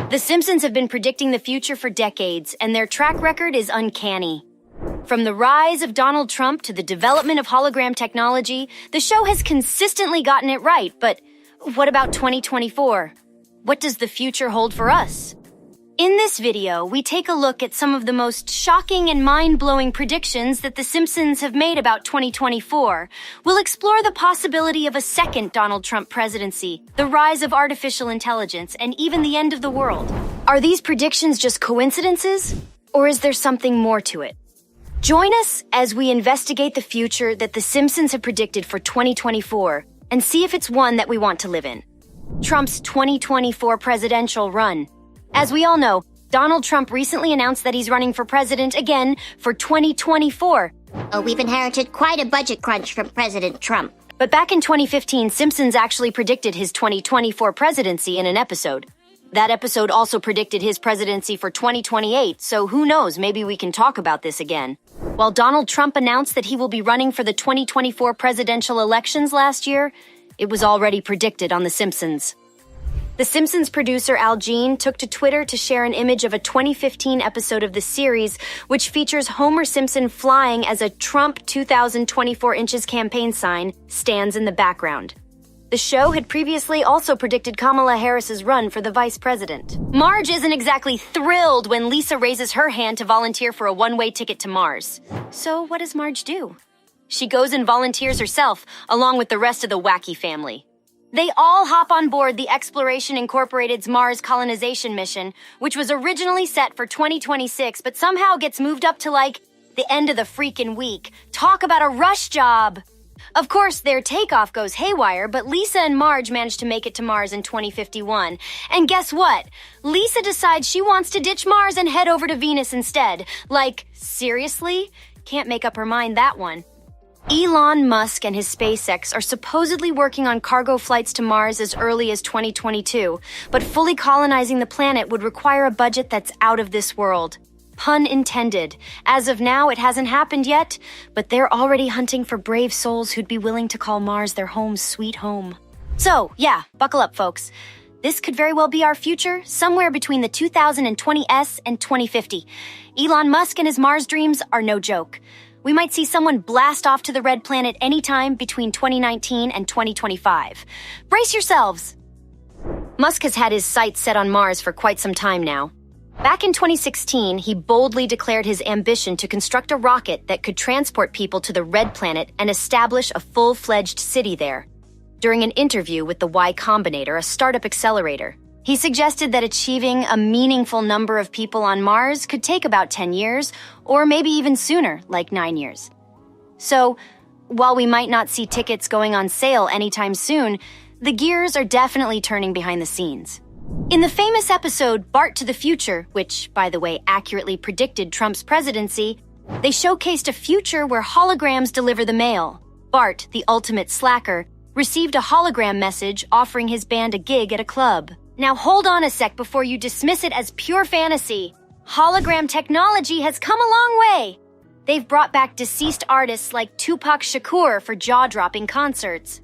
The Simpsons have been predicting the future for decades, and their track record is uncanny. From the rise of Donald Trump to the development of hologram technology, the show has consistently gotten it right. But what about 2024? What does the future hold for us? In this video, we take a look at some of the most shocking and mind-blowing predictions that The Simpsons have made about 2024. We'll explore the possibility of a second Donald Trump presidency, the rise of artificial intelligence, and even the end of the world. Are these predictions just coincidences, or is there something more to it? Join us as we investigate the future that The Simpsons have predicted for 2024 and see if it's one that we want to live in. Trump's 2024 presidential run. As we all know, Donald Trump recently announced that he's running for president again for 2024. Oh, we've inherited quite a budget crunch from President Trump. But back in 2015, Simpsons actually predicted his 2024 presidency in an episode. That episode also predicted his presidency for 2028, so who knows, maybe we can talk about this again. While Donald Trump announced that he will be running for the 2024 presidential elections last year, it was already predicted on The Simpsons. The Simpsons producer Al Jean took to Twitter to share an image of a 2015 episode of the series, which features Homer Simpson flying as a Trump 2024 inches campaign sign stands in the background. The show had previously also predicted Kamala Harris's run for the vice president. Marge isn't exactly thrilled when Lisa raises her hand to volunteer for a one-way ticket to Mars. So what does Marge do? She goes and volunteers herself, along with the rest of the wacky family. They all hop on board the Exploration Incorporated's Mars colonization mission, which was originally set for 2026, but somehow gets moved up to, the end of the freaking week. Talk about a rush job! Of course, their takeoff goes haywire, but Lisa and Marge manage to make it to Mars in 2051. And guess what? Lisa decides she wants to ditch Mars and head over to Venus instead. Seriously? Can't make up her mind that one. Elon Musk and his SpaceX are supposedly working on cargo flights to Mars as early as 2022, but fully colonizing the planet would require a budget that's out of this world. Pun intended. As of now, it hasn't happened yet, but they're already hunting for brave souls who'd be willing to call Mars their home sweet home. So, yeah, buckle up, folks. This could very well be our future, somewhere between the 2020s and 2050. Elon Musk and his Mars dreams are no joke. We might see someone blast off to the red planet anytime between 2019 and 2025. Brace yourselves! Musk has had his sights set on Mars for quite some time now. Back in 2016, he boldly declared his ambition to construct a rocket that could transport people to the red planet and establish a full-fledged city there. During an interview with the Y Combinator, a startup accelerator, he suggested that achieving a meaningful number of people on Mars could take about 10 years, or maybe even sooner, 9 years. So, while we might not see tickets going on sale anytime soon, the gears are definitely turning behind the scenes. In the famous episode Bart to the Future, which, by the way, accurately predicted Trump's presidency, they showcased a future where holograms deliver the mail. Bart, the ultimate slacker, received a hologram message offering his band a gig at a club. Now hold on a sec before you dismiss it as pure fantasy. Hologram technology has come a long way. They've brought back deceased artists like Tupac Shakur for jaw-dropping concerts.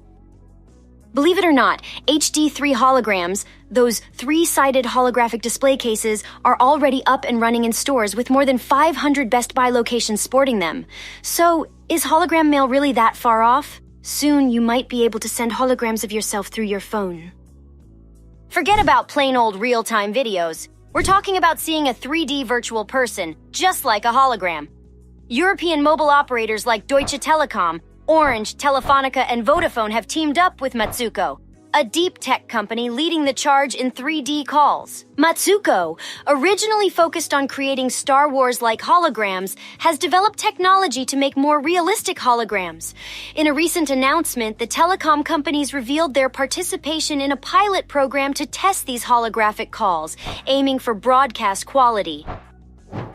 Believe it or not, HD3 holograms, those three-sided holographic display cases, are already up and running in stores with more than 500 Best Buy locations sporting them. So, is hologram mail really that far off? Soon you might be able to send holograms of yourself through your phone. Forget about plain old real-time videos. We're talking about seeing a 3D virtual person, just like a hologram. European mobile operators like Deutsche Telekom, Orange, Telefonica, and Vodafone have teamed up with Matsuko, a deep tech company leading the charge in 3D calls. Matsuko, originally focused on creating Star Wars-like holograms, has developed technology to make more realistic holograms. In a recent announcement, the telecom companies revealed their participation in a pilot program to test these holographic calls, aiming for broadcast quality.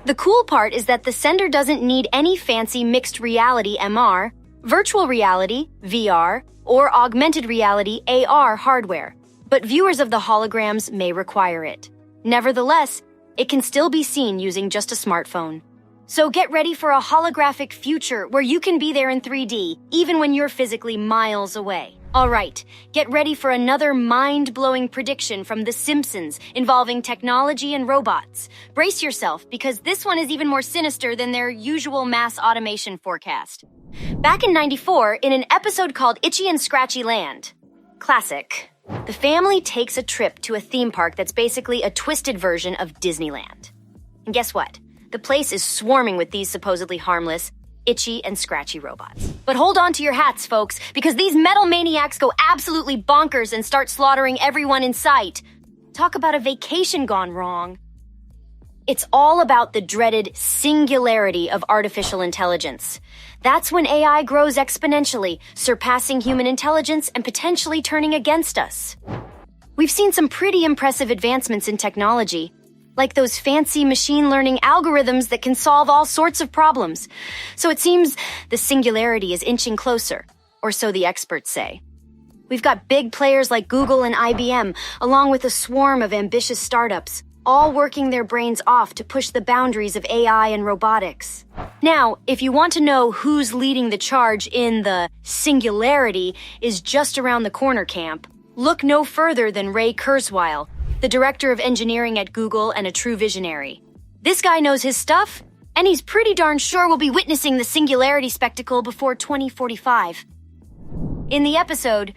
The cool part is that the sender doesn't need any fancy mixed reality MR, virtual reality, VR, or augmented reality, AR hardware, but viewers of the holograms may require it. Nevertheless, it can still be seen using just a smartphone. So get ready for a holographic future where you can be there in 3D, even when you're physically miles away. All right, get ready for another mind-blowing prediction from The Simpsons involving technology and robots. Brace yourself, because this one is even more sinister than their usual mass automation forecast. Back in '94, in an episode called Itchy and Scratchy Land, classic, the family takes a trip to a theme park that's basically a twisted version of Disneyland. And guess what? The place is swarming with these supposedly harmless, itchy and scratchy robots. But hold on to your hats, folks, because these metal maniacs go absolutely bonkers and start slaughtering everyone in sight. Talk about a vacation gone wrong. It's all about the dreaded singularity of artificial intelligence. That's when AI grows exponentially, surpassing human intelligence and potentially turning against us. We've seen some pretty impressive advancements in technology, like those fancy machine learning algorithms that can solve all sorts of problems. So it seems the singularity is inching closer, or so the experts say. We've got big players like Google and IBM, along with a swarm of ambitious startups, all working their brains off to push the boundaries of AI and robotics. Now, if you want to know who's leading the charge in the singularity is just around the corner camp, look no further than Ray Kurzweil, the director of engineering at Google and a true visionary. This guy knows his stuff, and he's pretty darn sure we'll be witnessing the singularity spectacle before 2045. In the episode,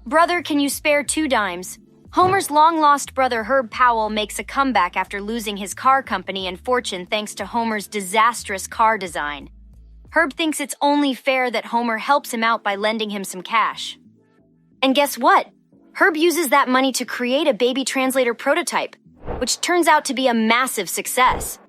Brother, Can You Spare 2 Dimes?, Homer's long-lost brother Herb Powell makes a comeback after losing his car company and fortune thanks to Homer's disastrous car design. Herb thinks it's only fair that Homer helps him out by lending him some cash. And guess what? Herb uses that money to create a baby translator prototype, which turns out to be a massive success.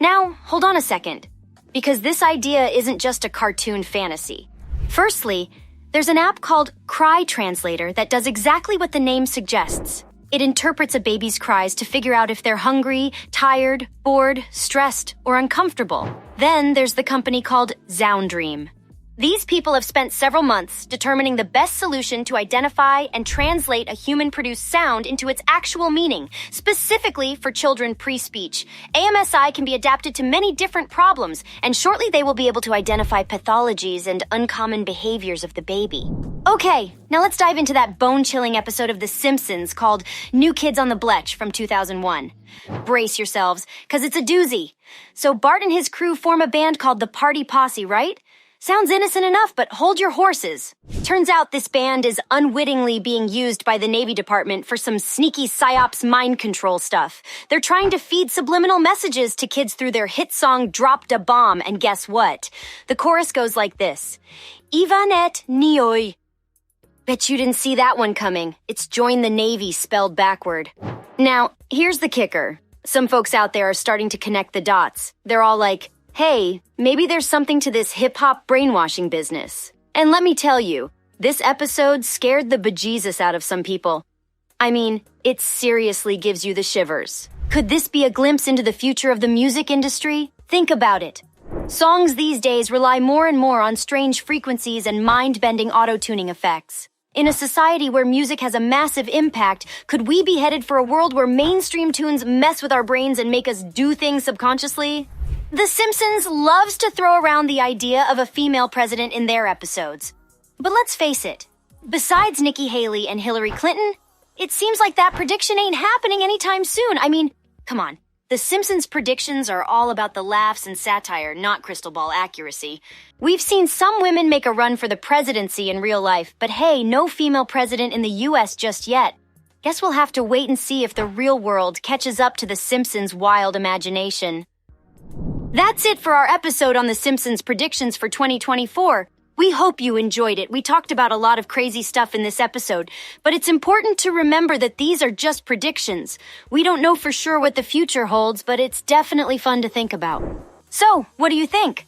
Now, hold on a second, because this idea isn't just a cartoon fantasy. Firstly, there's an app called Cry Translator that does exactly what the name suggests. It interprets a baby's cries to figure out if they're hungry, tired, bored, stressed, or uncomfortable. Then there's the company called Zoundream. These people have spent several months determining the best solution to identify and translate a human-produced sound into its actual meaning, specifically for children pre-speech. AMSI can be adapted to many different problems, and shortly they will be able to identify pathologies and uncommon behaviors of the baby. Okay, now let's dive into that bone-chilling episode of The Simpsons called New Kids on the Bletch from 2001. Brace yourselves, because it's a doozy. So Bart and his crew form a band called the Party Posse, right? Sounds innocent enough, but hold your horses. Turns out this band is unwittingly being used by the Navy Department for some sneaky psyops mind control stuff. They're trying to feed subliminal messages to kids through their hit song Dropped a Bomb, and guess what? The chorus goes like this. Ivanet Nioy. Bet you didn't see that one coming. It's Join the Navy spelled backward. Now, here's the kicker. Some folks out there are starting to connect the dots. They're all like, hey, maybe there's something to this hip-hop brainwashing business. And let me tell you, this episode scared the bejesus out of some people. I mean, it seriously gives you the shivers. Could this be a glimpse into the future of the music industry? Think about it. Songs these days rely more and more on strange frequencies and mind-bending auto-tuning effects. In a society where music has a massive impact, could we be headed for a world where mainstream tunes mess with our brains and make us do things subconsciously? The Simpsons loves to throw around the idea of a female president in their episodes. But let's face it, besides Nikki Haley and Hillary Clinton, it seems like that prediction ain't happening anytime soon. I mean, come on. The Simpsons' predictions are all about the laughs and satire, not crystal ball accuracy. We've seen some women make a run for the presidency in real life, but hey, no female president in the U.S. just yet. Guess we'll have to wait and see if the real world catches up to the Simpsons' wild imagination. That's it for our episode on The Simpsons predictions for 2024. We hope you enjoyed it. We talked about a lot of crazy stuff in this episode, but it's important to remember that these are just predictions. We don't know for sure what the future holds, but it's definitely fun to think about. So, what do you think?